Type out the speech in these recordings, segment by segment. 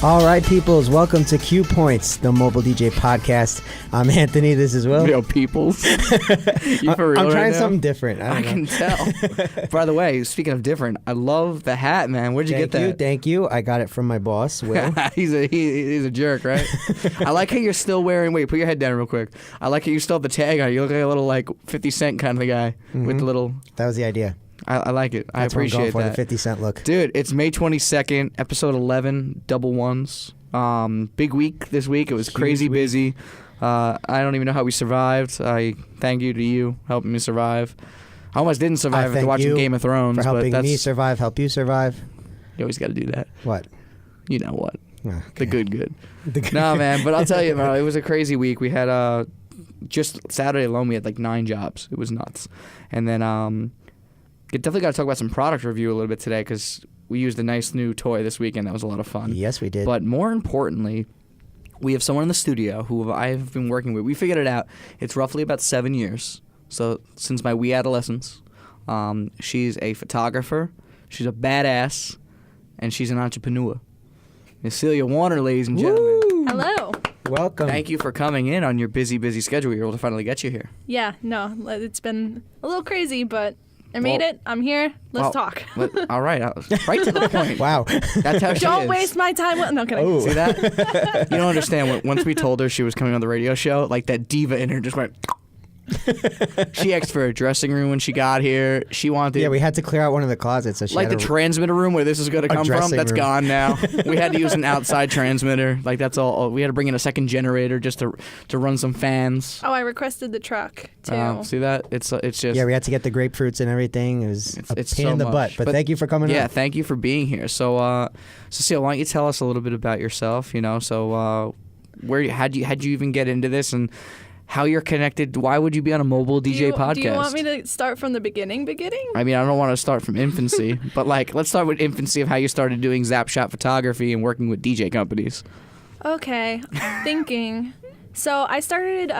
All right, peoples, welcome to CuePoints, the mobile DJ podcast. I'm Anthony. This is Will. Yo, peoples. You for real I'm trying right something different. I can tell. By the way, speaking of different, I love the hat, man. Where'd you get that? Thank you. I got it from my boss, Will. he's a jerk, right? I like how you're still wearing. Wait, put your head down real quick. I like how you still have the tag on. You look like a little like 50 Cent kind of guy with the little. That was the idea. I like it. I That's appreciate what I'm going for, that. the 50 Cent look. Dude, it's May 22nd, episode 11, double ones. Big week this week. It was crazy busy. I don't even know how we survived. I thank you to you helping me survive. I almost didn't survive after watching Game of Thrones. For helping but me survive, help you survive. You always got to do that. What? You know what? Okay. The good. No, man, but I'll tell you, bro, it was a crazy week. We had, just Saturday alone, we had like 9 jobs. It was nuts. And then, definitely got to talk about some product review a little bit today because we used a nice new toy this weekend. That was a lot of fun. Yes, we did. But more importantly, we have someone in the studio who I've been working with. We figured it out. It's roughly about 7 years. So since my wee adolescence. She's a photographer. She's a badass. And she's an entrepreneur. It's Celia Werner, ladies and gentlemen. Woo! Hello. Welcome. Thank you for coming in on your busy schedule. We were able to finally get you here. Yeah, no, it's been a little crazy, but I made it. I'm here. Let's talk. All right. Right to the point. Wow. That's how she Don't is. waste my time. No, kidding. Oh. See that? You don't understand. Once we told her she was coming on the radio show, like that diva in her just went... She asked for a dressing room when she got here. She wanted... Yeah, we had to clear out one of the closets. So she like had the transmitter room where this is going to come from, dressing that's room. gone now. We had to use an outside transmitter. Like that's all. We had to bring in a second generator just to run some fans. Oh, I requested the truck, too. See that? It's just... Yeah, we had to get the grapefruits and everything. It was It's a pain so in the much. butt. But thank you for coming Yeah, on. thank you for being here. So, Cecilia, why don't you tell us a little bit about yourself? You know, so how'd you even get into this and how you're connected? Why would you be on a mobile DJ podcast? Do you want me to start from the beginning? I mean, I don't want to start from infancy, but like, let's start with infancy of how you started doing Zap Shot photography and working with DJ companies. Okay, thinking. So I started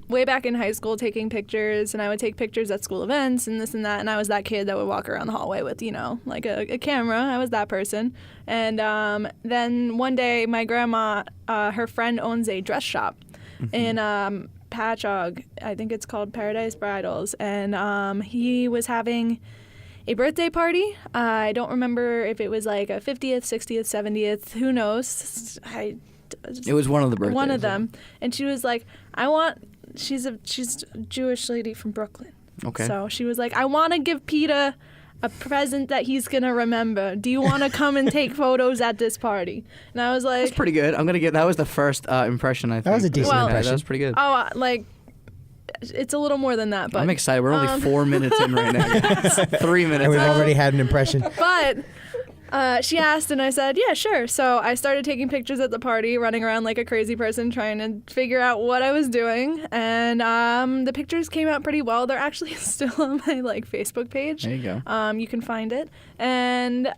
way back in high school taking pictures, and I would take pictures at school events and this and that, and I was that kid that would walk around the hallway with, like a camera. I was that person. And then one day, my grandma, her friend owns a dress shop in Patchogue. I think it's called Paradise Bridals. And he was having a birthday party. I don't remember if it was like a 50th, 60th, 70th. Who knows? It was one of the birthdays. One of them. And she was like, she's a Jewish lady from Brooklyn. Okay. So she was like, I want to give Peter a present that he's going to remember. Do you want to come and take photos at this party? And I was like... That's pretty good. That was the first impression, I think. That was a decent impression. That was pretty good. Oh, it's a little more than that, but... I'm excited. We're only 4 minutes in right now. 3 minutes. And we've already had an impression. But... she asked, and I said, yeah, sure. So I started taking pictures at the party, running around like a crazy person, trying to figure out what I was doing. And the pictures came out pretty well. They're actually still on my Facebook page. There you go. You can find it. And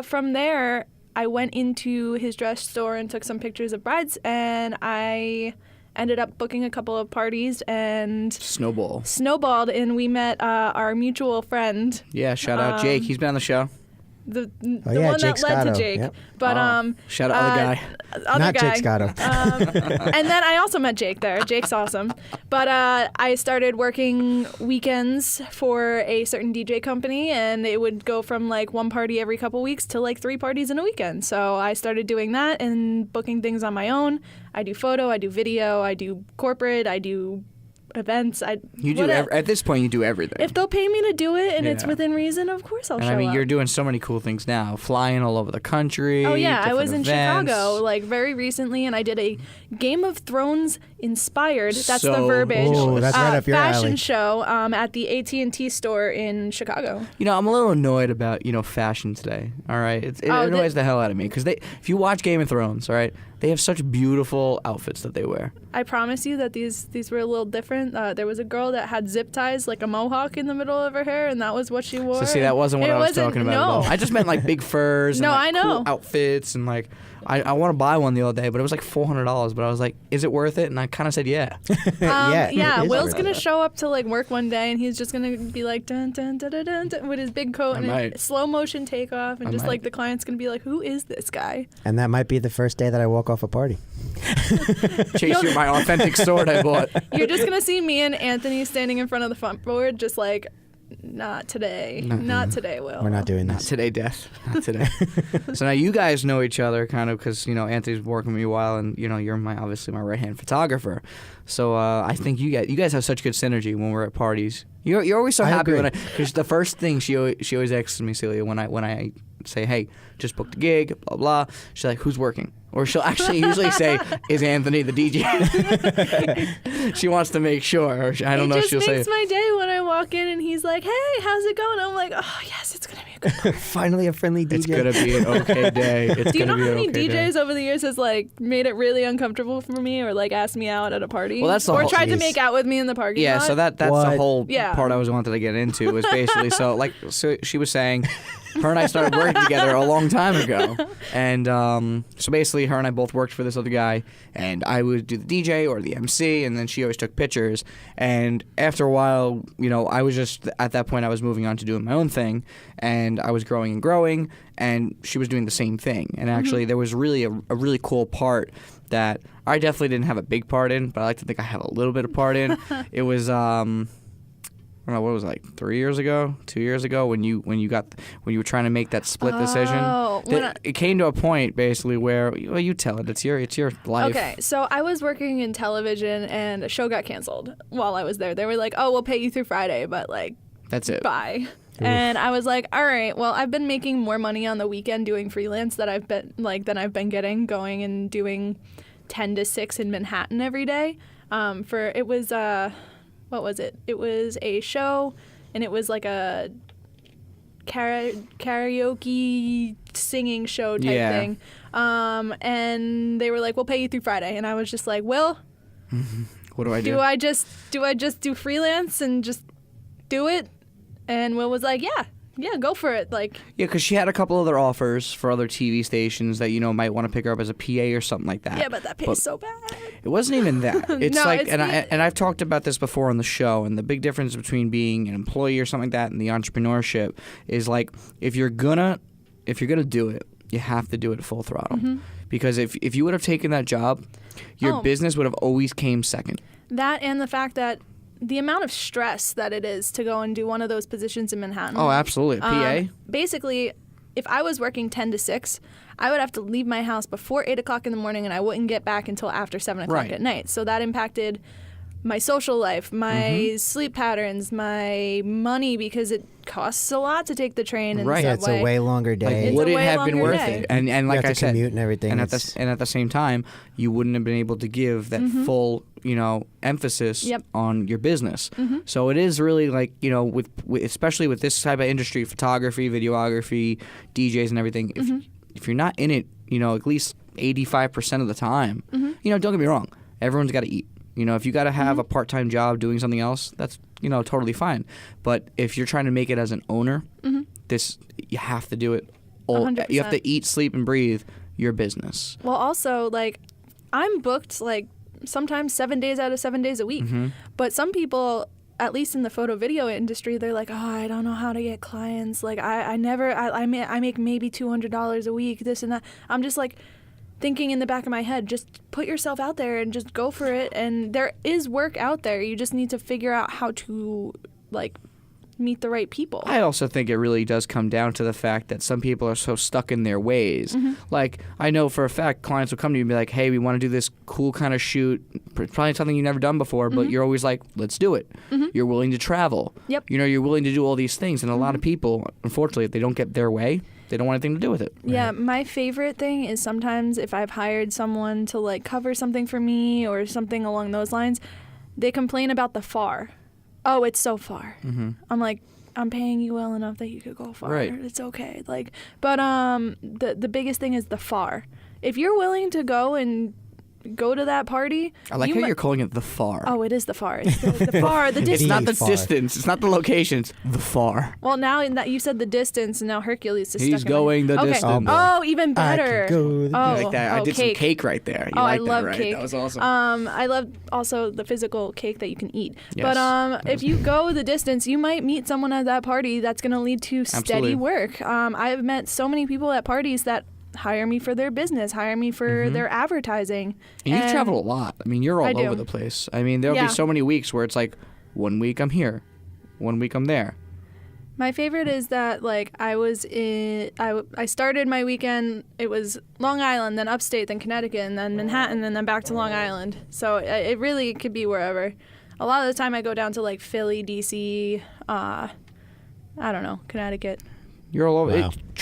from there, I went into his dress store and took some pictures of brides, and I ended up booking a couple of parties and snowballed, and we met our mutual friend. Yeah, shout out Jake. He's been on the show. The Jake one that led Scotto. to Jake. Yep. But shout out other guy. Not guy. Jake Scotto. And then I also met Jake there. Jake's awesome. But I started working weekends for a certain DJ company, and it would go from like one party every couple weeks to like 3 parties in a weekend. So I started doing that and booking things on my own. I do photo, I do video, I do corporate, I do events. At this point, you do everything. If they'll pay me to do it and it's within reason, of course I'll show up. And I mean, you're doing so many cool things now, flying all over the country. Oh yeah, I was different in events. Chicago like very recently, and I did a Game of Thrones inspired. That's So the verbiage. Ooh, that's right up your fashion alley. show at the AT&T store in Chicago. You know, I'm a little annoyed about fashion today. All right, it annoys the hell out of me because if you watch Game of Thrones, all right, they have such beautiful outfits that they wear. I promise you that these were a little different. There was a girl that had zip ties, like a mohawk in the middle of her hair, and that was what she wore. So see, that wasn't what I was talking about at all. I just meant like big furs and No, like, I know. cool outfits and like I want to buy one the other day, but it was like $400. But I was like, is it worth it? And I kind of said yeah. It is Will's worth gonna it. show up to like work one day, and he's just gonna be like dun dun dun dun dun, dun with his big coat and might. a slow motion takeoff, and I just might. like the client's gonna be like, who is this guy? And that might be the first day that I walk off a party. Chase you my authentic sword I bought. You're just gonna see me and Anthony standing in front of the front board, just like, not today, not today, Will. We're not doing Not this. today, Death. Not today. So now you guys know each other kind of because, Anthony's working with me a while and, you're obviously my right-hand photographer. So I think you guys have such good synergy when we're at parties. You're always so I happy agree. because the first thing she always asks me, Celia, when I say, hey, just booked a gig, blah, blah, she's like, who's working? Or she'll actually usually say, is Anthony the DJ? She wants to make sure. Or I don't know if she'll say. It just makes my day when I walk in and he's like, hey, how's it going? I'm like, oh, yes, it's going to be a good day. Finally, a friendly DJ. It's going to be an okay day. It's Do you know gonna how be many an okay DJs day. over the years has like made it really uncomfortable for me or like asked me out at a party? Well, that's the or whole- tried to Jeez. make out with me in the parking Yeah, lot? so that's the What? whole Yeah. part I was wanted to get into was basically so she was saying her and I started working together a long time ago. And so basically her and I both worked for this other guy and I would do the DJ or the MC and then she always took pictures. And after a while, I was just at that point I was moving on to doing my own thing and I was growing and she was doing the same thing. And actually there was really a really cool part that I definitely didn't have a big part in, but I like to think I had a little bit of part in. It was I don't know what was it, like 3 years ago, 2 years ago when you were trying to make that split decision. Oh, when It came to a point basically where you tell it. It's your life. Okay, so I was working in television and a show got canceled while I was there. They were like, oh, we'll pay you through Friday, but like, That's it. bye. And I was like, all right, well, I've been making more money on the weekend doing freelance than I've been getting going and doing 10 to 6 in Manhattan every day. It was what was it? It was a show, and it was like a karaoke singing show type Yeah. thing. And they were like, we'll pay you through Friday. And I was just like, Will, What do I do? do I just do freelance and just do it? And Will was like, yeah, go for it. Like, Yeah, because she had a couple other offers for other TV stations that might want to pick her up as a PA or something like that. yeah, but that pays so bad. It wasn't even that. It's No, like, it's I've talked about this before on the show, and the big difference between being an employee or something like that and the entrepreneurship is like if you're gonna do it, you have to do it full throttle. Because if you would have taken that job, your Oh. business would have always came second. That and the fact that the amount of stress that it is to go and do one of those positions in Manhattan. Oh, absolutely. PA. Basically, if I was working 10 to 6, I would have to leave my house before 8 o'clock in the morning and I wouldn't get back until after 7 o'clock Right. at night. So that impacted my social life, my sleep patterns, my money, because it costs a lot to take the train and Right. the Yeah, it's subway. a way longer day. It's would a it way have been longer worth day. it? And like have to I said, commute and everything. And It's- at the same time, you wouldn't have been able to give that full, emphasis Yep. on your business. So it is really like, with especially with this type of industry, photography, videography, DJs, and everything. If you're not in it, at least 85% of the time, don't get me wrong, everyone's got to eat. If you got to have a part-time job doing something else, that's totally fine. But if you're trying to make it as an owner, you have to do it. You have 100%. to eat, sleep, and breathe your business. Well, also, like, I'm booked, like, sometimes 7 days out of 7 days a week. But some people, at least in the photo video industry, they're like, oh, I don't know how to get clients. Like, I make maybe $200 a week, this and that. I'm just, like, thinking in the back of my head, just put yourself out there and just go for it. And there is work out there. You just need to figure out how to, like, meet the right people. I also think it really does come down to the fact that some people are so stuck in their ways. Like, I know for a fact clients will come to you and be like, hey, we want to do this cool kind of shoot. Probably something you've never done before, but you're always like, let's do it. You're willing to travel. Yep. You're willing to do all these things. And a lot of people, unfortunately, if they don't get their way, they don't want anything to do with it. Yeah, my favorite thing is sometimes if I've hired someone to like cover something for me or something along those lines, they complain about the far. Oh, it's so far. I'm like, I'm paying you well enough that you could go far. Right. It's okay. Like, but the biggest thing is the far. If you're willing to go and go to that party. I like how you're calling it the far. Oh, it is the far. It's the far, the distance. It's not the far. distance. It's not the location. It's the far. Well, now that you said the distance, and now Hercules is He's stuck in my going the head. Okay. distance. Oh, even better. I could go the Oh, Like that. I did cake. some cake right there. You Oh, like I that, love right? cake. That was awesome. I love also the physical cake that you can eat. Yes. But if you go the distance, you might meet someone at that party that's going to lead to steady Absolutely. work. I've met so many people at parties that hire me for their business, hire me for their advertising. And you've traveled a lot. I mean, you're all I do. over the place. I mean, there'll Yeah. be so many weeks where it's like, 1 week I'm here, 1 week I'm there. My favorite is that like I started my weekend. It was Long Island, then upstate, then Connecticut, and then Manhattan, and then back to Long Island. So it really could be wherever. A lot of the time I go down to like Philly, DC, I don't know, Connecticut. You're all over.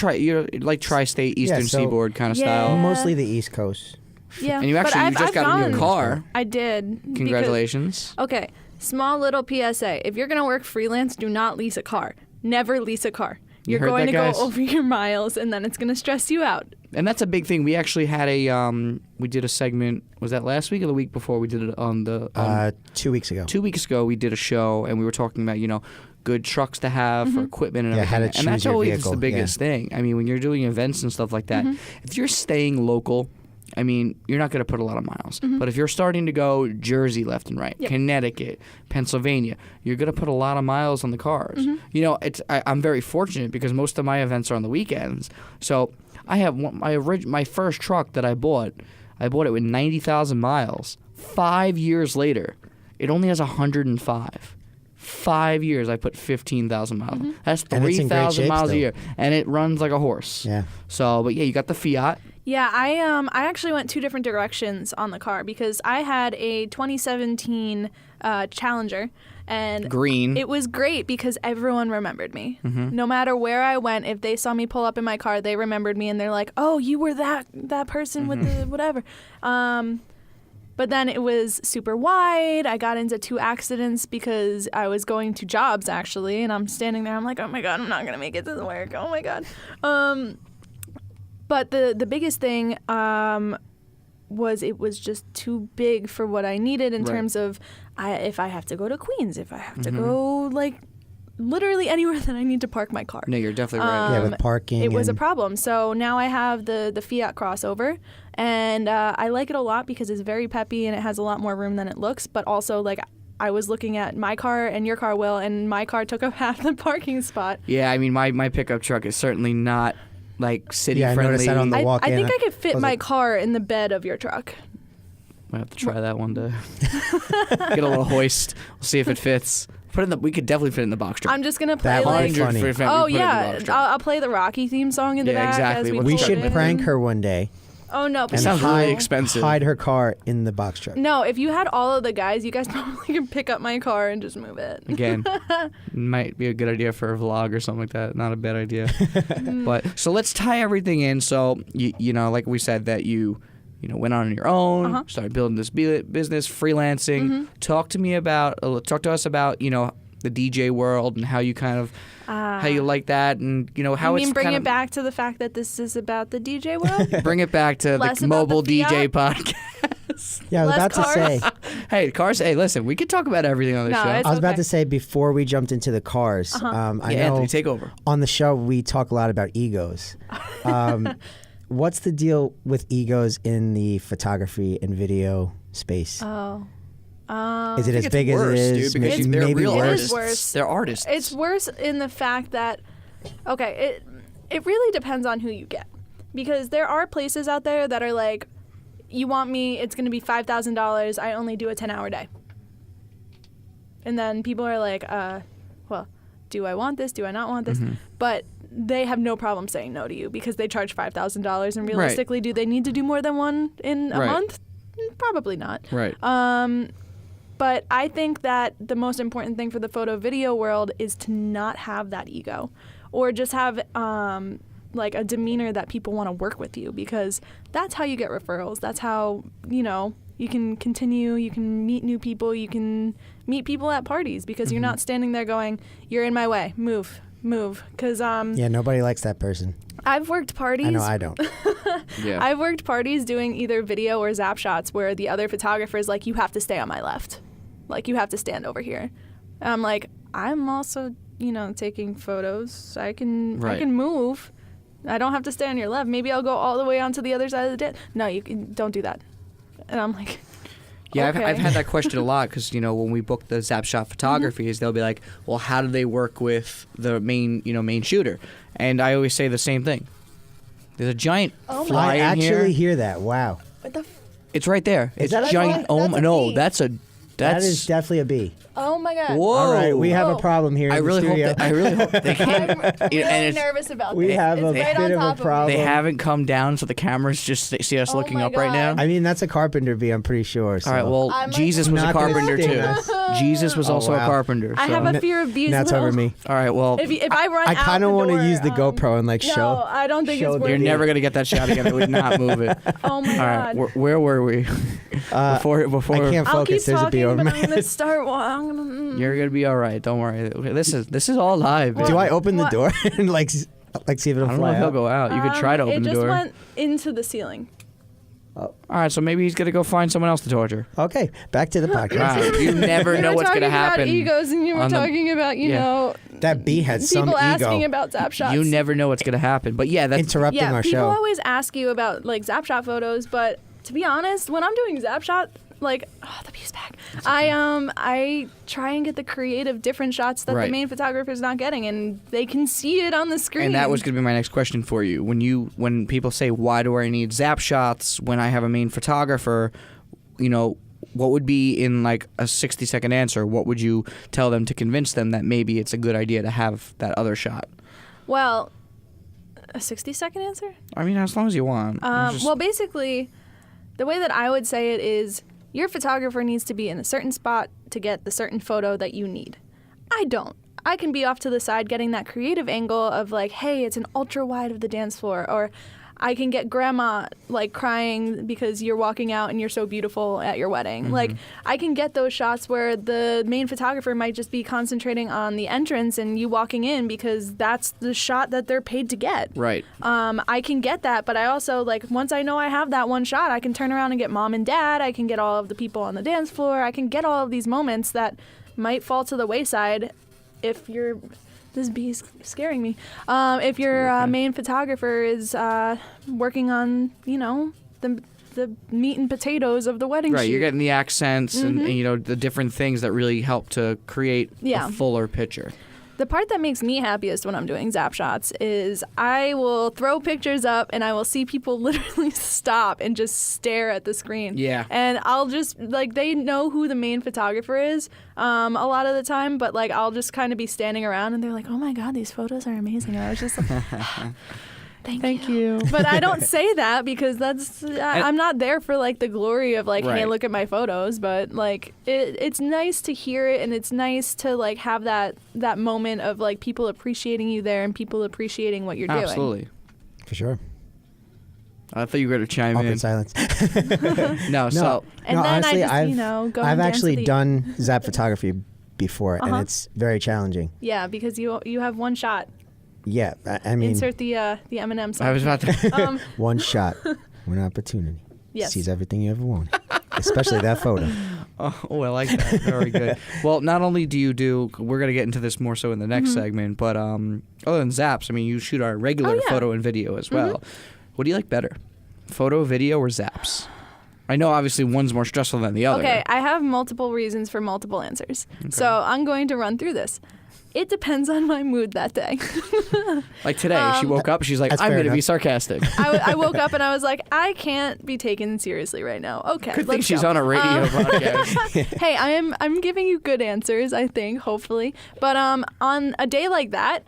Wow. You're like tri-state, eastern so- seaboard kind of Yeah. style. Mostly the East Coast. Yeah, And you but actually I've just got a new found- car. I did. because- Congratulations. Okay, small little PSA. If you're gonna work freelance, do not lease a car. Never lease a car. You You're heard going that, to guys? go over your miles, and then it's gonna stress you out. And that's a big thing. We actually had we did a segment, was that last week or the week before? We did it on the 2 weeks ago. 2 weeks ago. We did a show and we were talking about good trucks to have for equipment and Yeah, everything. how to And that's choose your always vehicle, the biggest thing. I mean, when you're doing events and stuff like that, if you're staying local, I mean, you're not going to put a lot of miles. But if you're starting to go Jersey left and right, Yep. Connecticut, Pennsylvania, you're going to put a lot of miles on the cars. I'm very fortunate because most of my events are on the weekends. So I have my first truck that I bought it with 90,000 miles. 5 years later, it only has 105. 5 years, I put 15,000 miles. That's And it's in great 3,000 shape miles still. a year, and it runs like a horse. Yeah. So, but yeah, you got the Fiat. Yeah, I actually went two different directions on the car because I had a 2017 Challenger, and Green. it was great because everyone remembered me. No matter where I went, if they saw me pull up in my car, they remembered me, and they're like, "Oh, you were that person with the whatever." But then it was super wide. I got into 2 accidents because I was going to jobs actually, and I'm standing there. I'm like, "Oh my god, I'm not gonna make it to the work. Oh my god." But the biggest thing was it was just too big for what I needed in Right. terms of if I have to go to Queens, if I have to go like literally anywhere that I need to park my car. No, you're definitely right. Yeah, with parking. It was a and- problem. So now I have the Fiat crossover, and I like it a lot because it's very peppy and it has a lot more room than it looks. But also, like, I was looking at my car and your car, Will, and my car took up half the parking spot. Yeah, I mean, my pickup truck is certainly not like city Yeah, I friendly. noticed that on the I walk in. think I could fit was my like- car in the bed of your truck. Might have to try that one day. Get a little hoist. We'll see if it fits. We could definitely fit it in the box truck. I'm just gonna play That would like. be funny. Oh yeah, I'll play the Rocky theme song in the Yeah, back exactly. as we We'll We pull should in. prank her one day Oh no, and sounds really hide, expensive. hide her car in the box truck. No, if you had all of the guys, you guys probably could pick up my car and just move it. Again, might be a good idea for a vlog or something like that. Not a bad idea. But so let's tie everything in. So you know, like we said, that you went on your own, started building this business, freelancing. Talk to us about the DJ world and how you kind of how you like that, and how You it's mean bring kind it of back to the fact that this is about the DJ world? bring it back to Less the about mobile the DJ Fiat? podcast. Yeah, I was Less about to cars? say. Hey, cars. Hey, listen, we could talk about everything on this No, show. it's I was about okay. to say before we jumped into the cars. I Yeah, know Anthony, take over. on the show we talk a lot about egos. What's the deal with egos in the photography and video space? Oh. Is it as it's big worse, as it dude, is? because Maybe they're real It artists. is worse. They're artists. It's worse in the fact that, okay, it really depends on who you get. Because there are places out there that are like, you want me, it's going to be $5,000, I only do a 10-hour day. And then people are like, well, do I want this? Do I not want this? But they have no problem saying no to you because they charge $5,000. And realistically, do they need to do more than one in a Right. month? Probably not. Right. But I think that the most important thing for the photo video world is to not have that ego, or just have like a demeanor that people want to work with you, because that's how you get referrals. That's how, you can continue, you can meet new people, you can meet people at parties, because you're not standing there going, "You're in my way, move." Because Yeah, nobody likes that person. I've worked parties. I know I don't. Yeah. I've worked parties doing either video or Zap Shots where the other photographer is like, you have to stay on my left. Like, you have to stand over here. And I'm like, I'm also, taking photos. I can move. I don't have to stay on your left. Maybe I'll go all the way onto the other side of the dance. No, don't do that. And I'm like, yeah, okay. I've had that question a lot because, when we book the Zap Shot photography, they'll be like, well, how do they work with the main shooter? And I always say the same thing. There's a giant fly I in here. actually hear that. Wow. What the It's right there. Is It's that a giant. fly? That's a No, bee. that is definitely a bee. Oh my God. Whoa. All right, we have a Whoa. problem here I in the really studio. hope they can't. I'm really and it's, nervous about We this. have It's a right bit on of a top of me. problem. they haven't come down, so the cameras just see us Oh looking my up right now. God. I mean, that's a carpenter bee, I'm pretty sure. So. All right. Well, I'm like, Jesus was a Not gonna carpenter sting too. us. Jesus was Oh, also wow. a carpenter. I so. have a fear of bees. That's though. over me. All right. Well, If I run I out kind of the want to door, use the GoPro and like no, show. I don't think show it's the worth you're it. never gonna get that shot again. It would not move it. Oh my All right. God. Where were we? Before I can't I'll keep focus. There's a bee talking, over but my I'm gonna head. start. You're gonna be all right. Don't worry. Okay, this is all live. Do I open the What? door and like see if it'll I don't know fly if he'll out? go out. You could try to open it the just door. went into the ceiling. All right. So maybe he's gonna go find someone else to torture. Okay, back to the podcast. Wow. You never know what's gonna happen. We were talking about egos, and you were on the- talking about That bee had some people asking ego. about Zap Shots. You never know what's gonna happen. But yeah, that's Interrupting Yeah, our people show. always ask you about like Zap Shot photos, but to be honest, when I'm doing Zap Shot, like the bee's back. I try and get the creative, different shots that Right. the main photographer's not getting, and they can see it on the screen. And that was going to be my next question for you. When people say, why do I need Zap Shots when I have a main photographer, what would be in like a 60-second answer? What would you tell them to convince them that maybe it's a good idea to have that other shot? Well, a 60-second answer? I mean, as long as you want. Well, basically, the way that I would say it is your photographer needs to be in a certain spot to get the certain photo that you need. I don't. I can be off to the side getting that creative angle of like, hey, it's an ultra wide of the dance floor, or I can get grandma like crying because you're walking out and you're so beautiful at your wedding. Mm-hmm. Like I can get those shots where the main photographer might just be concentrating on the entrance and you walking in because that's the shot that they're paid to get. right. I can get that, but I also like once I know I have that one shot, I can turn around and get mom and dad. I can get all of the people on the dance floor. I can get all of these moments that might fall to the wayside if you're. This bee's scaring me. If your main photographer is working on, the meat and potatoes of the wedding Right, shoot. you're getting the accents and the different things that really help to create Yeah. a fuller picture. The part that makes me happiest when I'm doing Zap Shots is I will throw pictures up and I will see people literally stop and just stare at the screen. Yeah. And I'll just, like, they know who the main photographer is a lot of the time, but, like, I'll just kind of be standing around and they're like, oh, my God, these photos are amazing. And I was just like, Thank you. But I don't say that because that's I'm not there for like the glory of like, hey, Right. look at my photos. But like it's nice to hear it, and it's nice to like have that moment of like people appreciating you there and people appreciating what you're doing. Absolutely. For sure. I thought you were going to chime Awkward in. silence. No, so And no, then honestly, I just go I've and dance actually to the- done Zap photography before, and it's very challenging. Yeah, because you have one shot. Yeah, I mean, Insert the M&M song. I was about to. one shot, one opportunity. Yes. Sees everything you ever wanted, especially that photo. Oh, I like that. Very good. Well, not only do you we're going to get into this more so in the next segment, but other than Zaps, I mean, you shoot our regular yeah. photo and video as well. What do you like better, photo, video, or Zaps? I know obviously one's more stressful than the other. Okay, I have multiple reasons for multiple answers. So I'm going to run through this. It depends on my mood that day. Like today, she woke up, she's like, That's I'm fair going to be enough. sarcastic. I woke up and I was like, I can't be taken seriously right now. Okay, Good thing let's she's go. on a radio podcast. Hey, I'm giving you good answers, I think, hopefully. But on a day like that,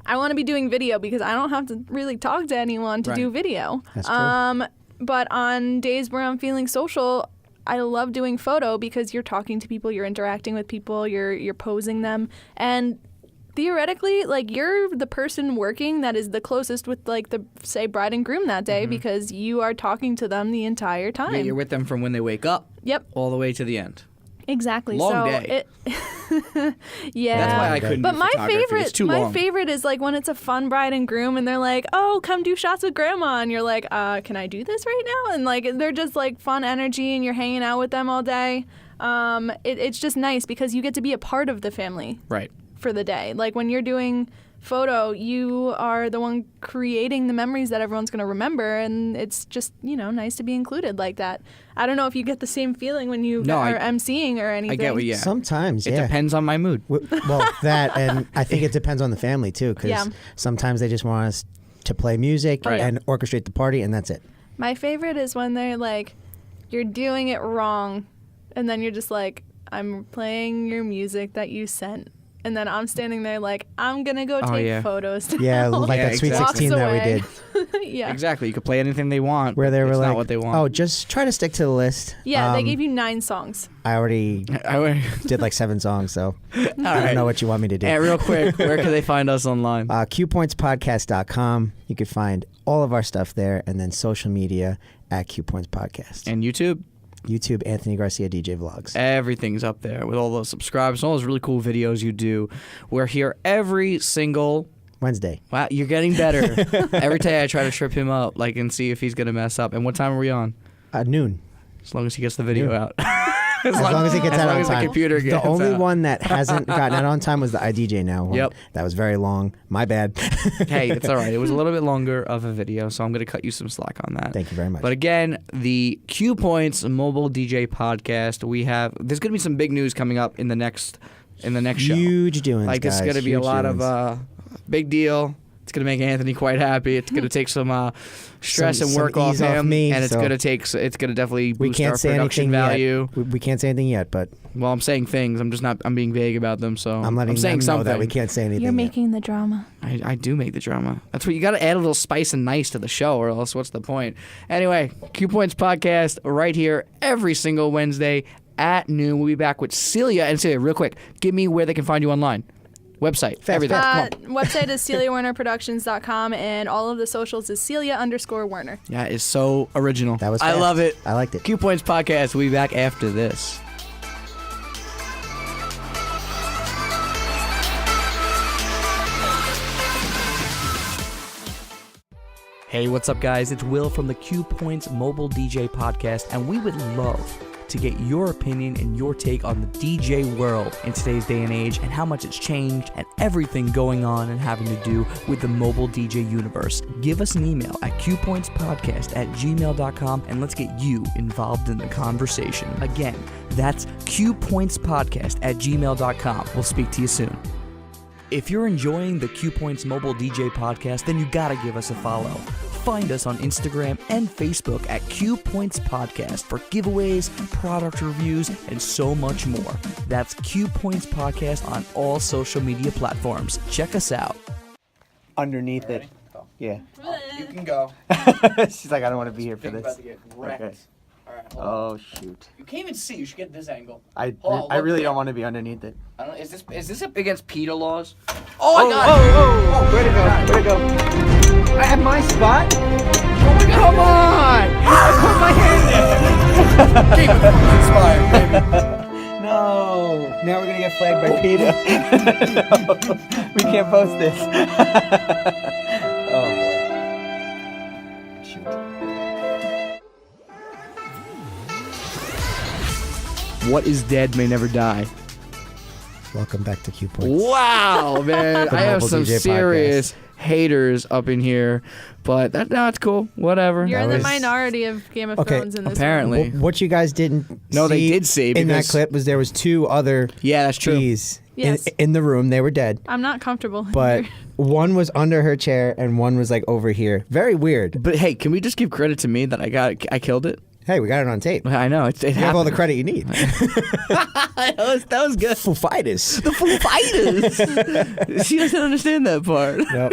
I want to be doing video because I don't have to really talk to anyone to Right. do video. That's true. But on days where I'm feeling social, I love doing photo because you're talking to people, you're interacting with people, you're posing them, and theoretically, like, you're the person working that is the closest with, like, the, say, bride and groom that day because you are talking to them the entire time. Yeah, you're with them from when they wake up Yep. all the way to the end. Exactly. Long so day. Yeah. That's why I couldn't But do my photography. It's too long. favorite is like when it's a fun bride and groom and they're like, "Oh, come do shots with grandma," and you're like, "Can I do this right now?" And like they're just like fun energy, and you're hanging out with them all day. It's just nice because you get to be a part of the family Right. for the day. Like when you're doing photo, you are the one creating the memories that everyone's going to remember, and it's just, nice to be included like that. I don't know if you get the same feeling when you are emceeing or anything. I get what, yeah. Sometimes, It depends on my mood. Well, that, and I think it depends on the family too, because sometimes they just want us to play music and orchestrate the party, and that's it. My favorite is when they're like, you're doing it wrong, and then you're just like, I'm playing your music that you sent. And then I'm standing there like, I'm going to go take photos now. Yeah, like that Sweet 16 that we did. Yeah. Exactly. You could play anything they want. Where they were it's like, not what they want. oh, just try to stick to the list. Yeah, they gave you 9 songs. I already did like 7 songs, so I don't know what you want me to do. Hey, real quick, where can they find us online? CuePointsPodcast.com. You could find all of our stuff there, and then social media at CuePoints Podcast. And YouTube? YouTube, Anthony Garcia DJ Vlogs. Everything's up there with all those subscribers, all those really cool videos you do. We're here every single Wednesday. Wow, you're getting better. Every day I try to trip him up, and see if he's gonna mess up. And what time are we on? Noon. As long as he gets the video out. As long as he gets out on time. The computer gets the only out. one that hasn't gotten out on time was the iDJ Now one. Yep. That was very long. My bad. Hey, it's all right. It was a little bit longer of a video, so I'm going to cut you some slack on that. Thank you very much. But again, the CuePoints Mobile DJ Podcast, there's going to be some big news coming up in the next show. Huge doings, Like, guys. it's going to be a lot of big deal. It's going to make Anthony quite happy. It's going to take some stress and work off him, me, and it's going to definitely boost our say production value. We can't say anything yet, but Well, I'm saying things. I'm being vague about them, so I'm letting saying them know something. that we can't say anything. You're yet. making the drama. I do make the drama. That's what you got to add a little spice and nice to the show, or else what's the point? Anyway, CuePoints Podcast right here every single Wednesday at noon. We'll be back with Celia. And Celia, real quick, give me where they can find you online. Website, everything. Website is CeliaWernerProductions.com, and all of the socials is Celia_Werner. That is so original. That was I fast. love it. I liked it. CuePoints Podcast. We'll be back after this. Hey, what's up, guys? It's Will from the CuePoints Mobile DJ Podcast, and we would love to get your opinion and your take on the DJ world in today's day and age, and how much it's changed, and everything going on and having to do with the mobile DJ universe. Give us an email at CuePointsPodcast@gmail.com, and let's get you involved in the conversation. Again, that's CuePointsPodcast@gmail.com. We'll speak to you soon. If you're enjoying the CuePoints Mobile DJ Podcast, then you gotta give us a follow. Find us on Instagram and Facebook at CuePoints Podcast for giveaways, product reviews, and so much more. That's CuePoints Podcast on all social media platforms. Check us out. Underneath it. Yeah. You can go. She's like, I don't want to be here for this. Okay. All right, Oh shoot. You can't even see. You should get this angle. I really don't want to be underneath it. I don't. Is this against PETA laws? Oh my God! Oh! Where'd it go? Where'd it go? I have my spot. Oh my God! Come on! I put my hand there. Keep it inspired, baby. No. Now we're gonna get flagged by PETA. No. We can't post this. Oh boy. Shoot. What is dead may never die. Welcome back to CuePoints. Wow, man. The I have Mobile some DJ serious haters up in here, but that's cool. Whatever. You're in the was- minority of Game of Okay, Thrones in this apparently. What you guys didn't No, they see did see, in that because- clip was there was 2 other Yeah, that's true. bees Yes. in the room. They were dead, one. I'm not comfortable. but here. one was under her chair and one was like over here. Very weird. But hey, can we just give credit to me that I killed it? Hey, we got it on tape. I know it You have all the happened. credit you need. that was good. Foo Fighters. The Foo Fighters. She doesn't understand that part. Nope.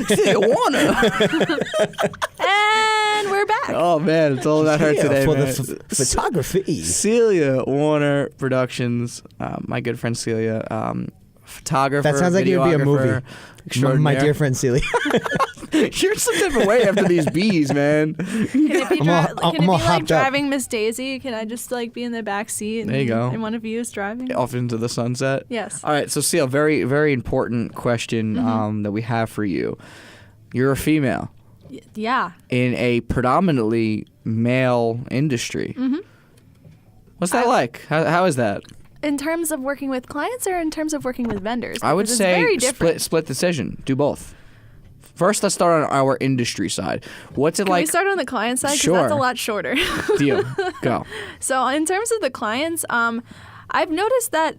Celia Werner. And we're back. Oh man, it's all about her Yeah, today, for man. the photography. Celia Werner Productions, my good friend Celia, photographer. That sounds like it would be a movie. videographer, My dear extraordinaire. friend Celia. You're some different way after these bees, man. Can it be, I'm all like hopped up. driving Miss Daisy? Can I just like be in the back seat? And, There you go. And one of you is driving? Off into the sunset. Yes. All right, so Celia, very, very important question that we have for you. You're a female Yeah. in a predominantly male industry. What's that like? How is that? In terms of working with clients or in terms of working with vendors? I would Because it's say very different. split decision. Do both. First, let's start on our industry side. What's it Can like? we start on the client side? 'Cause Sure. that's a lot shorter. Deal. Go. So in terms of the clients, I've noticed that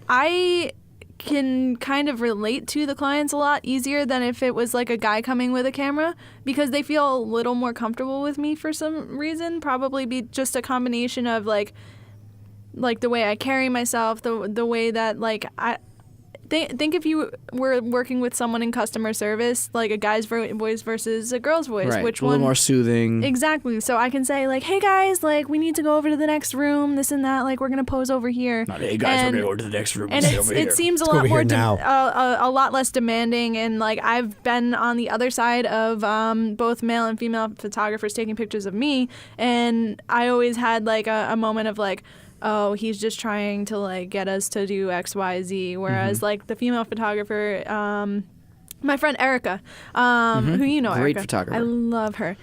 I can kind of relate to the clients a lot easier than if it was like a guy coming with a camera, because they feel a little more comfortable with me for some reason. Probably be just a combination of like the way I carry myself, the way that like I think if you were working with someone in customer service, like a guy's voice versus a girl's voice, Right. which a little one more soothing. Exactly. So I can say like, hey guys, like we need to go over to the next room, this and that, like we're gonna pose over here. Not, hey guys, And- we're gonna go to the next room. And Stay over here. it seems a go lot over more here now. a lot less demanding, and like I've been on the other side of both male and female photographers taking pictures of me, and I always had like a moment of like, oh, he's just trying to like get us to do X, Y, Z. Whereas like the female photographer, my friend Erica, who you know, Great Erica. photographer. I love her.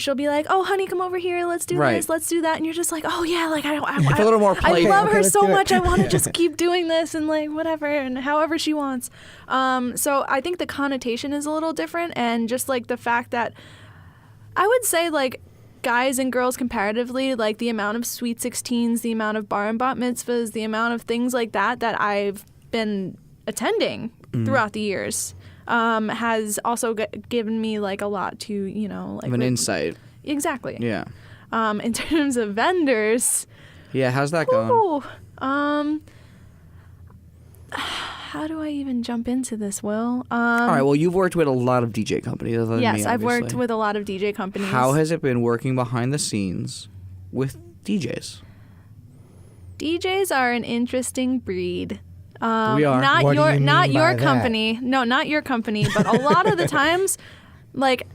She'll be like, oh, honey, come over here. Let's do Right. this. Let's do that. And you're just like, oh yeah, like I It's a little more I playful. love Okay, her let's so do it. much. I want to just keep doing this and like whatever and however she wants. So I think the connotation is a little different, and just like the fact that I would say like guys and girls comparatively, like the amount of sweet 16s, the amount of bar and bat mitzvahs, the amount of things like that I've been attending throughout the years has also given me like a lot to, you know, like Of an insight. Exactly. Yeah. In terms of vendors, Yeah. How's that going? ooh, how do I even jump into this, Will? All right. Well, you've worked with a lot of DJ companies. Other than Yes, me, I've worked obviously. with a lot of DJ companies. How has it been working behind the scenes with DJs? DJs are an interesting breed. We are. Not What do your you not mean your by that? company. No, not your company. But a lot of the times, like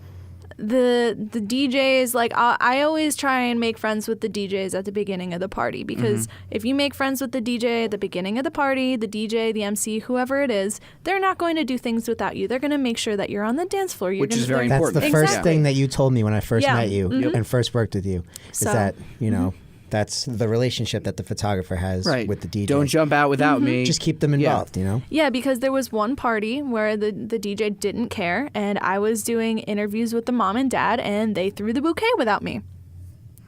the DJs, like I always try and make friends with the DJs at the beginning of the party, because if you make friends with the DJ at the beginning of the party, the DJ, the MC, whoever it is, they're not going to do things without you. They're going to make sure that you're on the dance floor. You're Which is gonna- very they're- That's important. the first Exactly. thing that you told me when I first Yeah. met you and first worked with you. So- is that, you know, that's the relationship that the photographer has Right. with the DJ. Don't jump out without me. Just keep them Yeah. involved, you know? Yeah, because there was one party where the DJ didn't care, and I was doing interviews with the mom and dad, and they threw the bouquet without me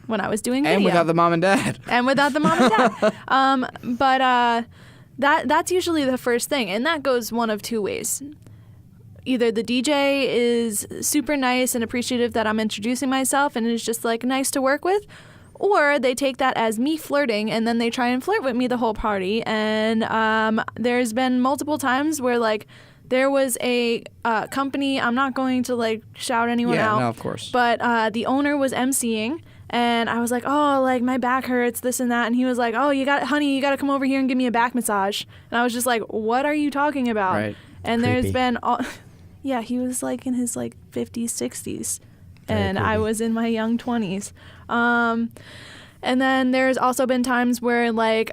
when I was doing video. And without the mom and dad. And without the mom and dad. That's usually the first thing, and that goes one of two ways. Either the DJ is super nice and appreciative that I'm introducing myself and is just like nice to work with, or they take that as me flirting, and then they try and flirt with me the whole party. And there's been multiple times where like there was a company, I'm not going to like shout anyone Yeah, out, no, of course. but the owner was emceeing, and I was like, oh, like my back hurts, this and that, and he was like, oh, you got to come over here and give me a back massage. And I was just like, what are you talking about? Right. And there's Creepy. been yeah, he was like in his like 50s, 60s, Very and I creepy. was in my young 20s. And then there's also been times where like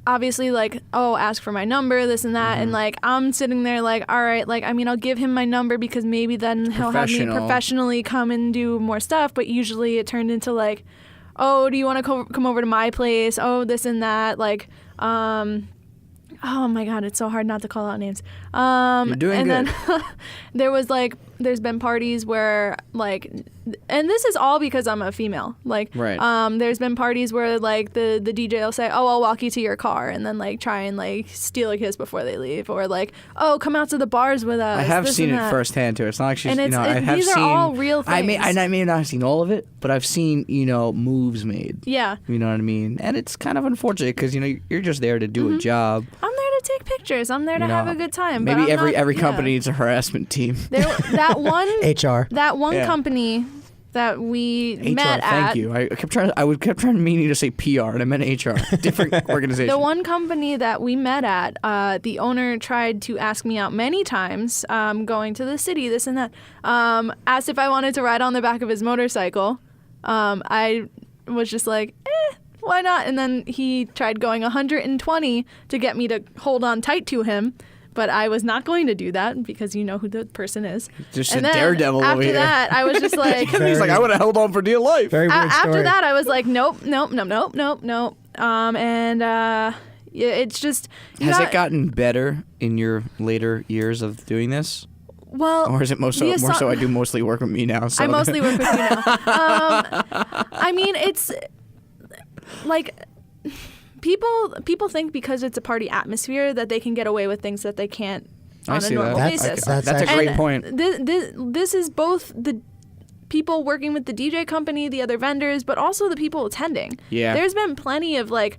obviously like, oh, ask for my number, this and that, and like I'm sitting there like, all right, like I mean I'll give him my number because maybe then he'll have me Professional. professionally come and do more stuff. But usually it turned into like, oh, do you want to come over to my place? Oh, this and that, like oh my God, it's so hard not to call out names. You're doing and good. Then there's been parties where like, and this is all because I'm a female. Like, Right. There's been parties where like the DJ will say, oh, I'll walk you to your car, and then like try and like steal a kiss before they leave, or like, oh, come out to the bars with us. I have this seen and it that. firsthand too. It's not like she's, And you know, I have these seen. are all real I things. may not have seen all of it, but I've seen, you know, moves made. Yeah. You know what I mean? And it's kind of unfortunate because, you know, you're just there to do a job. I'm there to take pictures. I'm there to You have know, a good time. but Maybe I'm every not- company needs a harassment team. That one HR. That one Yeah. company that we HR, met at. thank you. I kept trying meaning to say PR, and I meant HR. Different organization. The one company that we met at, the owner tried to ask me out many times, going to the city, this and that. Asked if I wanted to ride on the back of his motorcycle. I was just like, why not? And then he tried going 120 to get me to hold on tight to him. But I was not going to do that because you know who the person is. Just and a daredevil over here. After that, I was just like... He's like, I would have held on for dear life. Very weird story. After that, I was like, nope. It's just... Has it gotten better in your later years of doing this? Well... Or is it more so I do mostly work with me now? So. I mostly work with you now. I mean, it's... like... People think because it's a party atmosphere that they can get away with things that they can't on a normal basis. That's a great point. This is both the people working with the DJ company, the other vendors, but also the people attending. Yeah. There's been plenty of like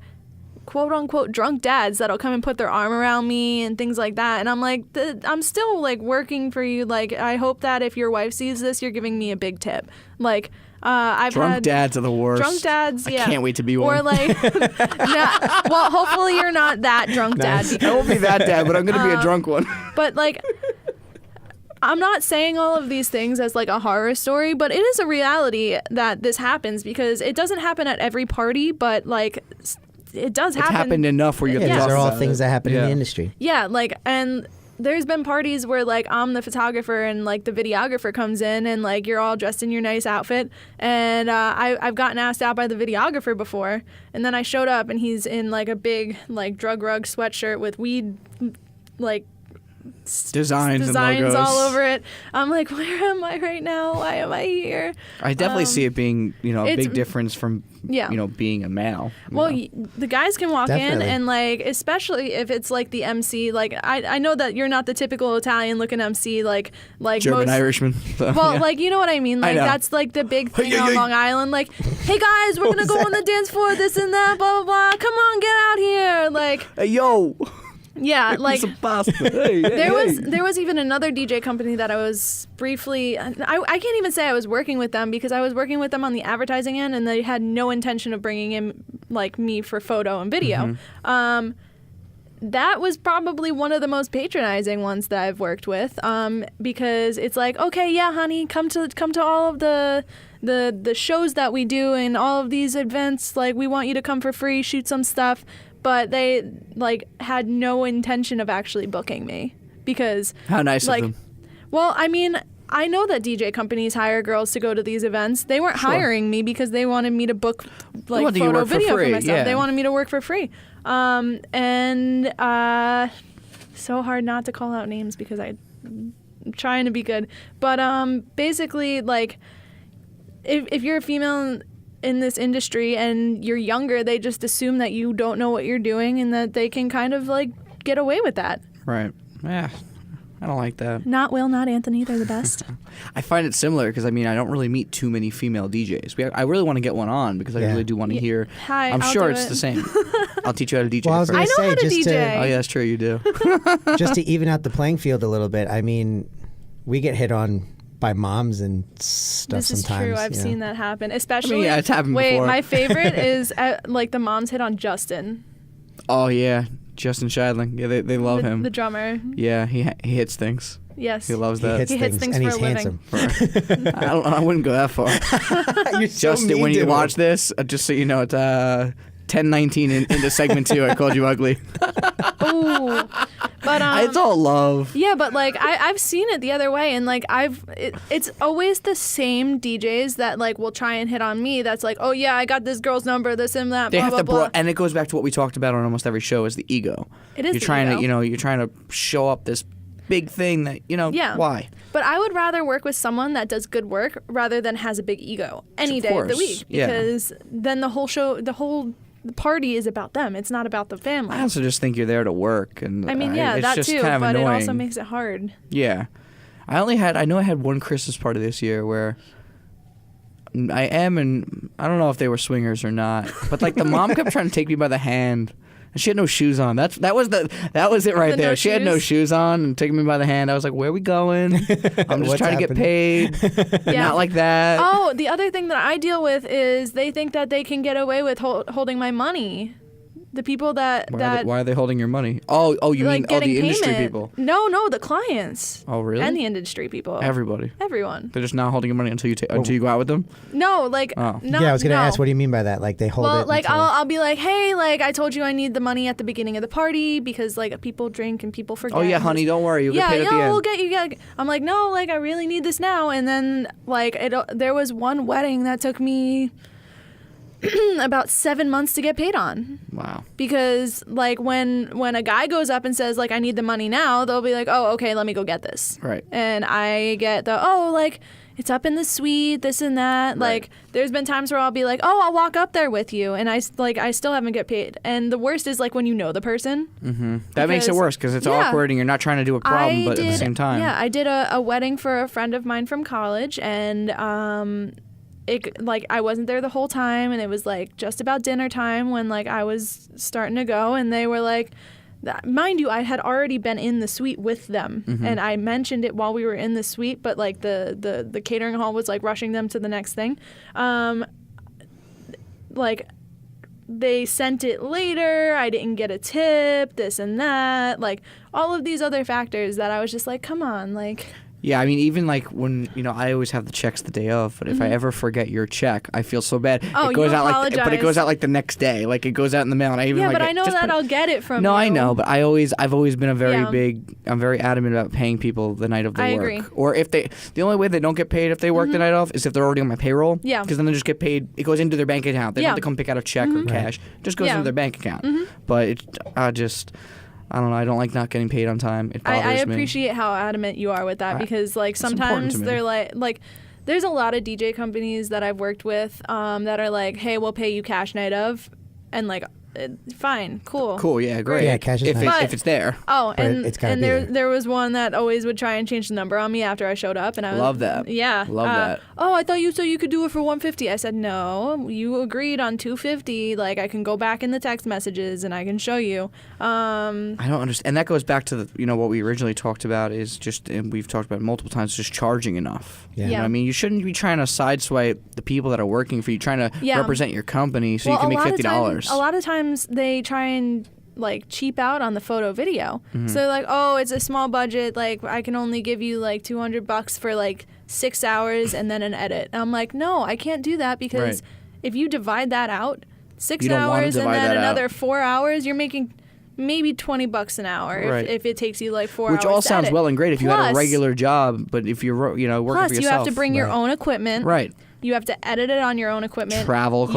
quote unquote drunk dads that'll come and put their arm around me and things like that. And I'm like, I'm still like working for you. Like, I hope that if your wife sees this, you're giving me a big tip. Like, I've drunk had dads are the worst. Drunk dads, yeah. I can't wait to be one. Or like, well, hopefully you're not that drunk dad. I won't be that dad, but I'm going to be a drunk one. But like, I'm not saying all of these things as like a horror story, but it is a reality that this happens because it doesn't happen at every party, but like it does happen. It's happened enough where you're these are all things that happen in the industry. Yeah, like, and there's been parties where like I'm the photographer and like the videographer comes in and like you're all dressed in your nice outfit and I've gotten asked out by the videographer before and then I showed up and he's in like a big like drug rug sweatshirt with weed like designs and logos all over it. I'm like, where am I right now? Why am I here? I definitely see it being, a big difference from, being a male. Well, the guys can walk Definitely. in and like, especially if it's like the MC, like I know that you're not the typical Italian looking MC, like German most, Irishman. So, well, like, you know what I mean? Like, that's like the big thing on Long Island. Like, hey guys, we're going to go on the dance floor, this and that, blah, blah, blah. Come on, get out here. Like, hey, yo. Yeah, like some pasta. Hey, there was even another DJ company that I was briefly. I can't even say I was working with them because I was working with them on the advertising end, and they had no intention of bringing in like me for photo and video. Mm-hmm. That was probably one of the most patronizing ones that I've worked with, because it's like, okay, yeah, honey, come to all of the shows that we do and all of these events. Like, we want you to come for free, shoot some stuff. But they like had no intention of actually booking me because how nice like, of them. Well, I mean, I know that DJ companies hire girls to go to these events. They weren't hiring me because they wanted me to book like photo video for myself. Yeah. They wanted me to work for free. And so hard not to call out names because I'm trying to be good. But basically, like, if you're a female in this industry and you're younger, they just assume that you don't know what you're doing and that they can kind of like get away with that. Right. Yeah. I don't like that. Not Will, not Anthony. They're the best. I find it similar because, I mean, I don't really meet too many female DJs. I really want to get one on because I really do want to hear. Hi, I'm I'll sure do it's it. the same. I'll teach you how to DJ. Well, I was first. gonna I know how to just DJ. Oh, yeah, that's true. You do. just to even out the playing field a little bit. I mean, we get hit on by moms and stuff This is sometimes. true. I've seen that happen. Especially. it's happened before. My favorite is like the moms hit on Justin. Oh, yeah. Justin Shadling. Yeah, they love him. The drummer. Yeah, he hits things. Yes. He loves that. He hits things for and a he's living. handsome. I wouldn't go that far. You're so Justin, mean when to you him. watch this, just so you know, it's 10:19 into segment 2. I called you ugly. Ooh. But it's all love. yeah, but like I've seen it the other way, and like it's always the same DJs that like will try and hit on me. That's like, oh yeah, I got this girl's number, this and that. They blah, have blah, to, blah. and it goes back to what we talked about on almost every show: is the ego. It is You're the trying ego. to, you're trying to show up this big thing that, Yeah. why? But I would rather work with someone that does good work rather than has a big ego any Of day of the course, week, yeah. because then the whole show, the whole party is about them. It's not about the family. I also just think you're there to work, and I mean, yeah, it's that just too, kind of but annoying. it also makes it hard. Yeah, I know I had one Christmas party this year where I am, and I don't know if they were swingers or not, but like the mom kept trying to take me by the hand And she had no shoes on. That was it right there. She had no shoes on and taking me by the hand. I was like, where are we going? I'm just trying to get paid. Not like that. Oh, the other thing that I deal with is they think that they can get away with holding my money. The people that why are they holding your money? Oh, you like mean the industry payment. people? No, the clients. Oh, really? And the industry people. Everyone. They're just not holding your money until you go out with them? No, like I was gonna ask, what do you mean by that? Like they hold it. Well, like I'll be like, hey, like I told you I need the money at the beginning of the party because like people drink and people forget. Oh yeah, honey, don't worry, you'll get paid at the end. We'll get you. I'm like, no, like I really need this now. And then like there was one wedding that took me about 7 months to get paid on. Wow. Because like when a guy goes up and says like I need the money now, they'll be like, oh, okay, let me go get this. Right. And I get like it's up in the suite, this and that. Right. Like there's been times where I'll be like, oh, I'll walk up there with you, and I still haven't get paid. And the worst is like when you know the person. Mm-hmm. That makes it worse because it's awkward and you're not trying to do a problem, but at the same time. Yeah, I did a wedding for a friend of mine from college, and like I wasn't there the whole time, and it was like just about dinner time when like I was starting to go, and they were like, mind you, I had already been in the suite with them, and I mentioned it while we were in the suite, but like the catering hall was like rushing them to the next thing. Like they sent it later, I didn't get a tip, this and that, like all of these other factors that I was just like, come on, like. Yeah, I mean, even like when, I always have the checks the day of, but if I ever forget your check, I feel so bad. Oh, it goes you out apologize. but it goes out like the next day. Like it goes out in the mail, and I even but I know that I'll get it from you. No, I know, but I've always been I'm very adamant about paying people the night of the work. Agree. Or if the only way they don't get paid if they work the night of is if they're already on my payroll. Yeah. Because then they just get paid. It goes into their bank account. They don't have to come pick out a check or cash. It just goes into their bank account. But I don't know. I don't like not getting paid on time. It bothers me. I appreciate how adamant you are with that because, like, sometimes they're like, there's a lot of DJ companies that I've worked with that are like, hey, we'll pay you cash night of, and like, fine, cool. Cool, yeah, great. Yeah, cash is nice. If it's there. Oh, and it's gotta be there was one that always would try and change the number on me after I showed up, and I was, love that. Yeah, love that. Oh, I thought you could do it for $150. I said no. You agreed on $250. Like I can go back in the text messages and I can show you. I don't understand, and that goes back to what we originally talked about is just, and we've talked about it multiple times, just charging enough. Yeah. You know what I mean, you shouldn't be trying to sideswipe the people that are working for you, trying to represent your company so you can make $50. A lot of times they try and like cheap out on the photo video. So they're like, oh, it's a small budget, like I can only give you like $200 for like 6 hours and then an edit. And I'm like, no, I can't do that because if you divide that out, 6 hours and then another 4 hours, you're making maybe $20 an hour if it takes you like 4 hours. Which all sounds edit. well and great if you had a regular job, but if you're working for yourself, you have to bring your own equipment. Right. You have to edit it on your own equipment. Travel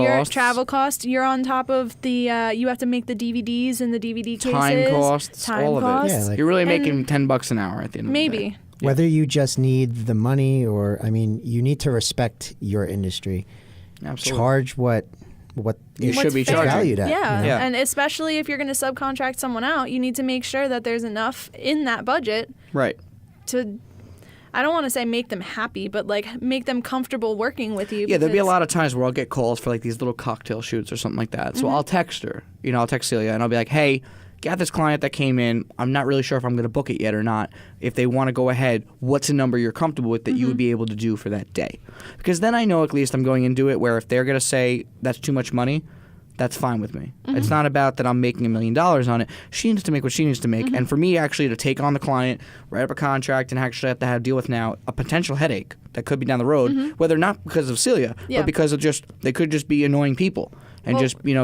costs. You're on top of the. You have to make the DVDs and the DVD cases. Time costs. All of it. Yeah, like, you're really making $10 an hour at the end of the day. Maybe. Whether you just need the money or, I mean, you need to respect your industry. Absolutely. Charge what you should be fair. charging. Valued at. Yeah, and especially if you're going to subcontract someone out, you need to make sure that there's enough in that budget. Right. To, I don't want to say make them happy, but like make them comfortable working with you. Yeah, there'll be a lot of times where I'll get calls for like these little cocktail shoots or something like that. So I'll text her. I'll text Celia and I'll be like, hey, got this client that came in. I'm not really sure if I'm going to book it yet or not. If they want to go ahead, what's a number you're comfortable with that you would be able to do for that day? Because then I know at least I'm going into it where if they're going to say that's too much money, that's fine with me. It's not about that I'm making $1 million on it. She needs to make what she needs to make. And for me actually to take on the client, write up a contract, and actually have to deal with now a potential headache that could be down the road, whether not because of Celia, but because of they could just be annoying people and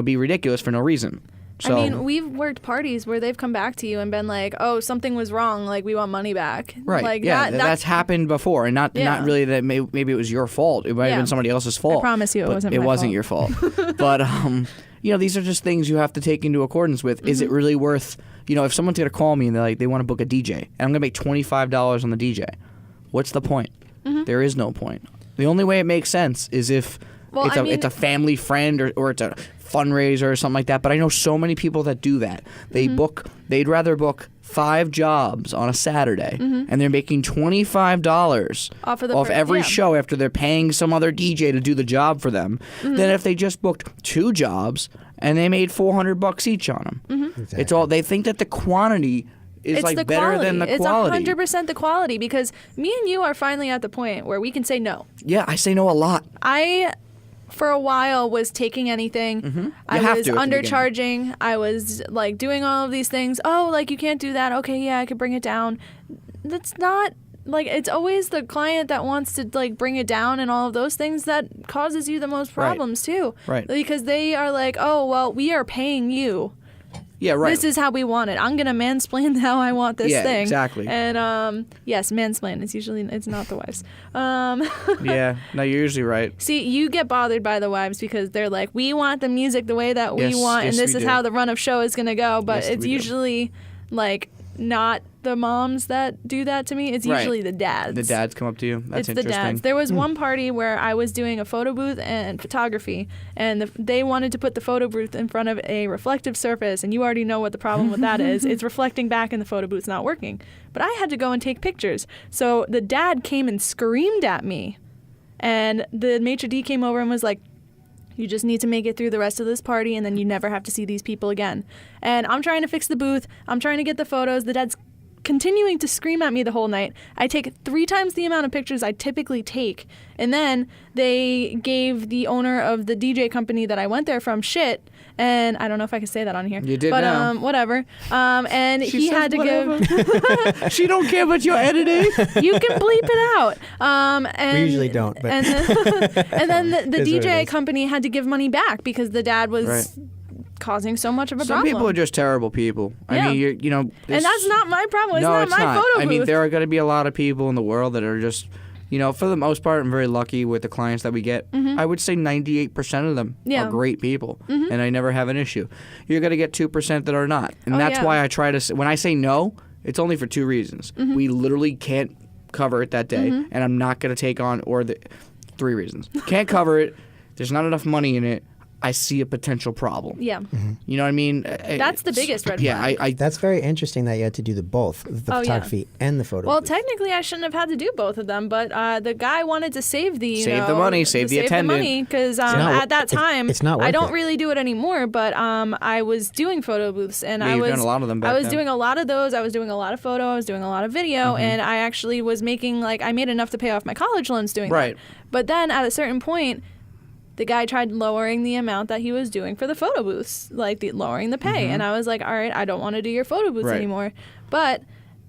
be ridiculous for no reason. So, I mean, we've worked parties where they've come back to you and been like, "Oh, something was wrong. Like, we want money back." Right. Like, yeah, that's happened before, and not really that. Maybe it was your fault. It might have been somebody else's fault. I promise you, it wasn't. It my wasn't fault. your fault. But these are just things you have to take into accordance with. Is it really worth? If someone's gonna call me and they want to book a DJ, and I'm gonna make $25 on the DJ, what's the point? There is no point. The only way it makes sense is if it's a family friend or it's a fundraiser or something like that. But I know so many people that do that. They'd rather book 5 jobs on a Saturday and they're making $25 off every show after they're paying some other DJ to do the job for them than if they just booked 2 jobs and they made $400 each on them. Mm-hmm. Exactly. It's all they think that the quantity is It's like the better quality. than the quality. It's 100% the quality because me and you are finally at the point where we can say no. Yeah, I say no a lot. I, for a while, was taking anything. You I have was to at the beginning. undercharging. I was like doing all of these things. Oh, like you can't do that. Okay, yeah, I could bring it down. That's not like it's always the client that wants to like bring it down and all of those things that causes you the most problems too. Right. Because they are like, oh well, we are paying you. Yeah, right. This is how we want it. I'm gonna mansplain how I want this Yeah, thing. exactly. And yes, mansplain. It's not the wives. Yeah, no, you're usually right. See, you get bothered by the wives because they're like, we want the music the way that we Yes, want, yes, and this we is do. how the run of show is gonna go. But Yes, it's we do. usually like not the moms that do that to me. It's Right. usually the dads. The dads come up to you. That's It's the interesting. dads. There was one party where I was doing a photo booth and photography, and they wanted to put the photo booth in front of a reflective surface, and you already know what the problem with that is. It's reflecting back and the photo booth's not working. But I had to go and take pictures. So the dad came and screamed at me, and the maitre d' came over and was like, you just need to make it through the rest of this party, and then you never have to see these people again. And I'm trying to fix the booth. I'm trying to get the photos. The dad's continuing to scream at me the whole night. I take 3 times the amount of pictures I typically take. And then they gave the owner of the DJ company that I went there from shit. And I don't know if I can say that on here. You did but, now. Whatever. And She he says had to give... She don't care about your editing. You can bleep it out. And, We usually don't, but- And then, the Is what it DJ is. company had to give money back because the dad was Right. causing so much of a Some problem. people are just terrible people. I Yeah. mean, you know. and this- that's not my problem. It's no, not it's my not. photo booth. I mean, there are going to be a lot of people in the world that are just, you know, for the most part, I'm very lucky with the clients that we get. I would say 98% of them Yeah. are great people, and I never have an issue. You're going to get 2% that are not, and Oh, that's yeah. why I try to. When I say no, it's only for 2 reasons. We literally can't cover it that day, and I'm not going to take on 3 reasons. Can't cover it. There's not enough money in it. I see a potential problem. Yeah. You know what I mean? That's the biggest red Yeah, flag. That's very interesting that you had to do both the Oh, yeah. photography and the photo. Well, booth. technically, I shouldn't have had to do both of them, but the guy wanted to save the Save the money, save the attendant. money because not at that time it's not I worth don't it. really do it anymore. But I was doing photo booths, and Yeah, I you've was done a lot of them back I was then. doing a lot of those. I was doing a lot of photo. I was doing a lot of video, and I actually was making I made enough to pay off my college loans doing Right. that. But then at a certain point, the guy tried lowering the amount that he was doing for the photo booths, lowering the pay. And I was like, all right, I don't want to do your photo booths Right. anymore. But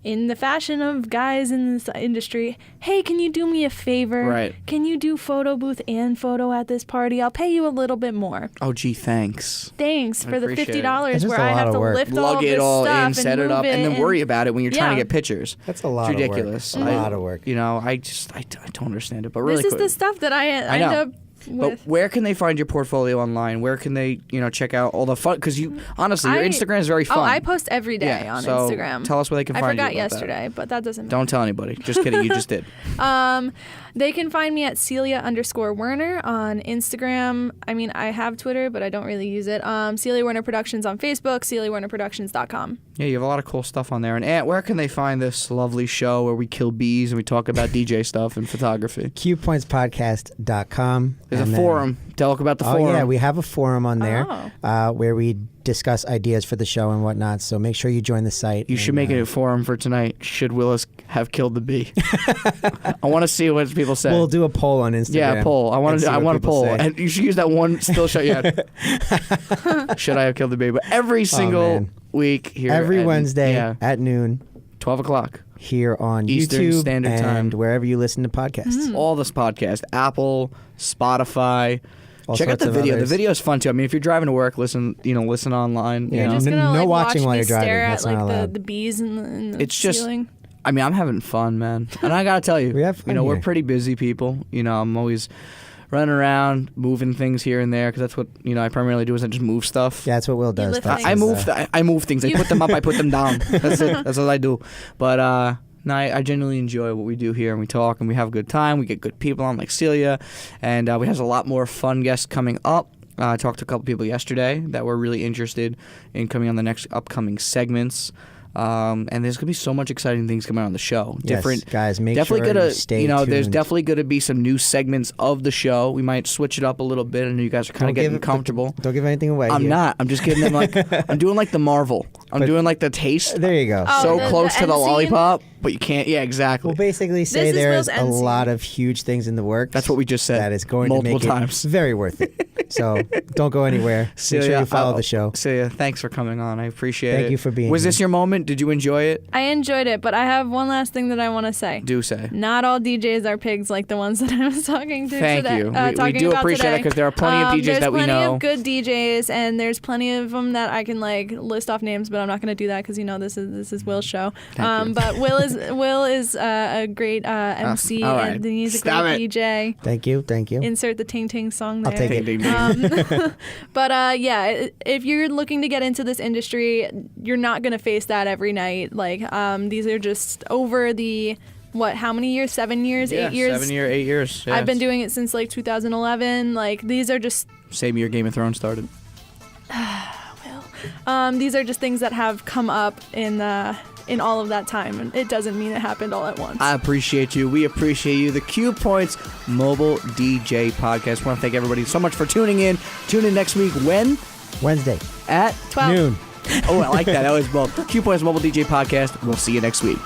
in the fashion of guys in this industry, hey, can you do me a favor? Right. Can you do photo booth and photo at this party? I'll pay you a little bit more. Oh, gee, thanks. Thanks I for the appreciate it. $50 It's just where a I lot have of to work. lift all Lug of it this all stuff in, set it move up, and then worry about it when you're trying to Yeah. get pictures. That's a lot It's of work. ridiculous. A lot of work. You know, I don't understand it, but really This is quick. the stuff that I I end know. up But with. where can they find your portfolio online? Where can they, check out all the fun? Because honestly, your Instagram is very fun. Oh, I post every day Yeah, on so Instagram. tell us where they can I find you forgot about that. yesterday, but that doesn't matter. Don't tell anybody. Just kidding. You just did. They can find me at Celia_Werner on Instagram. I mean, I have Twitter, but I don't really use it. Celia Werner Productions on Facebook, CeliaWernerProductions.com. Yeah, you have a lot of cool stuff on there. And Ant, where can they find this lovely show where we kill bees and we talk about DJ stuff and photography? CuePointsPodcast.com. There's and a then- forum. Talk about the Oh forum. yeah, we have a forum on there Oh. where we discuss ideas for the show and whatnot. So make sure you join the site. You should and, make it a forum for tonight. Should Willis have killed the bee? I want to see what people say. We'll do a poll on Instagram. Yeah, poll. I want and to. see I what want a people poll, say. and you should use that one still shot you had. Should I have killed the bee? But every single man. week here, Every at, Wednesday yeah, at noon 12:00, here on Eastern YouTube Standard and Time. wherever you listen to podcasts. all this podcast, Apple, Spotify. All Check out sorts the of video. others. The video is fun too. I mean, if you're driving to work, listen online. Yeah, You know? Just gonna No watch watching me while you're driving. stare That's at not allowed. the bees in the It's just- ceiling. I mean, I'm having fun, man. And I gotta tell you, We have fun we're here. pretty busy people. I'm always running around, moving things here and there because that's what I primarily do is I just move stuff. Yeah, that's what Will does. lift That's things. I his, move. I move things. I put them up. I put them down. That's it. That's all I do. But no, I genuinely enjoy what we do here, and we talk, and we have a good time. We get good people on, like Celia, and we have a lot more fun guests coming up. I talked to a couple people yesterday that were really interested in coming on the next upcoming segments. And there's gonna be so much exciting things coming out on the show. Yes, guys, make definitely sure gonna, you stay there's tuned. definitely gonna be some new segments of the show. We might switch it up a little bit. I know you guys are kind of getting comfortable. Don't give anything away. I'm here. not. I'm just getting them like I'm doing like the Marvel. I'm doing like the taste. There you go. Oh, So the close to end the scene? lollipop, but you can't. Yeah, exactly. We'll basically say This is there's Will's a end scene. lot of huge things in the works. That's what we just said. That is going multiple to make times. it very worth it. So don't go anywhere. Make sure you follow the show. Celia, thanks for coming on. I appreciate it. Thank you for being Was here. this your moment? Did you enjoy it? I enjoyed it, but I have one last thing that I want to say. Do say. Not all DJs are pigs like the ones that I was talking to Thank today. you. We talking do about appreciate today. it because there are plenty of DJs that we There's know. plenty of good DJs, and there's plenty of them that I can like list off names, but I'm not going to do that because this is Will's show. Thank you. But Will is a great MC, all right. and he's a Stop great it. DJ. Thank you. Thank you. Insert the ting ting song there. I'll take it. Ding, ding, ding. But yeah, if you're looking to get into this industry, you're not going to face that every night. Like these are just over the how many years? 7 years, 8 years? 8 years. Yeah. I've been doing it since like 2011. Like these are just Same year Game of Thrones started. these are just things that have come up in all of that time, and it doesn't mean it happened all at once. I appreciate you. We appreciate you. The CuePoints Mobile DJ Podcast. I want to thank everybody so much for tuning in. Tune in next week. When? Wednesday, At 12. noon. Oh, I like that. That was both. CuePoints Mobile DJ Podcast. We'll see you next week.